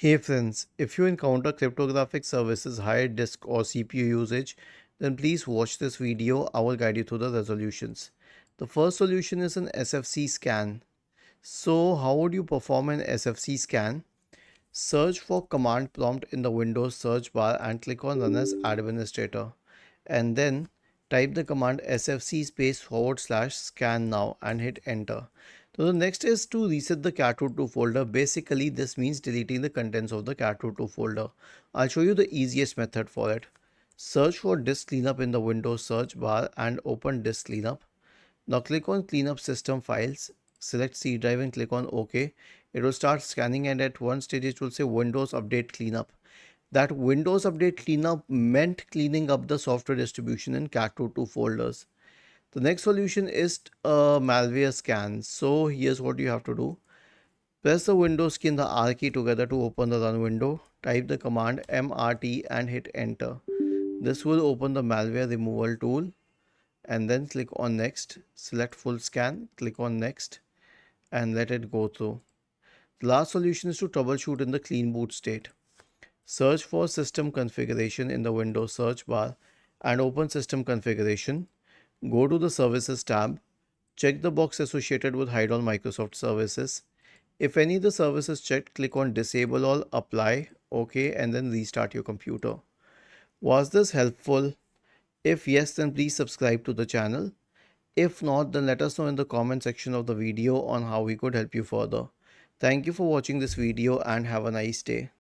Hey friends, if you encounter cryptographic services high disk or CPU usage, then please watch this video. I will guide you through the resolutions. The first solution is an SFC scan. So how would you perform an SFC scan? Search for command prompt in the Windows search bar and click on Run as Administrator. And then type the command sfc /scan now and hit enter. So the next is to reset the cat2 folder. Basically, this means deleting the contents of the cat2 folder. I'll show you the easiest method for it. Search for disk cleanup in the Windows search bar and open disk cleanup. Now click on cleanup system files, select C drive and click on OK. It will start scanning and at one stage it will say Windows Update Cleanup. That Windows Update Cleanup meant cleaning up the software distribution in cat2 folders. The next solution is a malware scan. So here's what you have to do. Press the Windows key and the R key together to open the run window. Type the command mrt and hit enter. This will open the malware removal tool and then click on next. Select full scan, click on next and let it go through. The last solution is to troubleshoot in the clean boot state. Search for system configuration in the Windows search bar and open system configuration. Go to the services tab. Check the box associated with hide all Microsoft services. If any of the services checked, click on disable all, apply, OK, and then restart your computer. Was this helpful? If yes, then please subscribe to the channel. If not, then let us know in the comment section of the video on how we could help you further. Thank you for watching this video and have a nice day.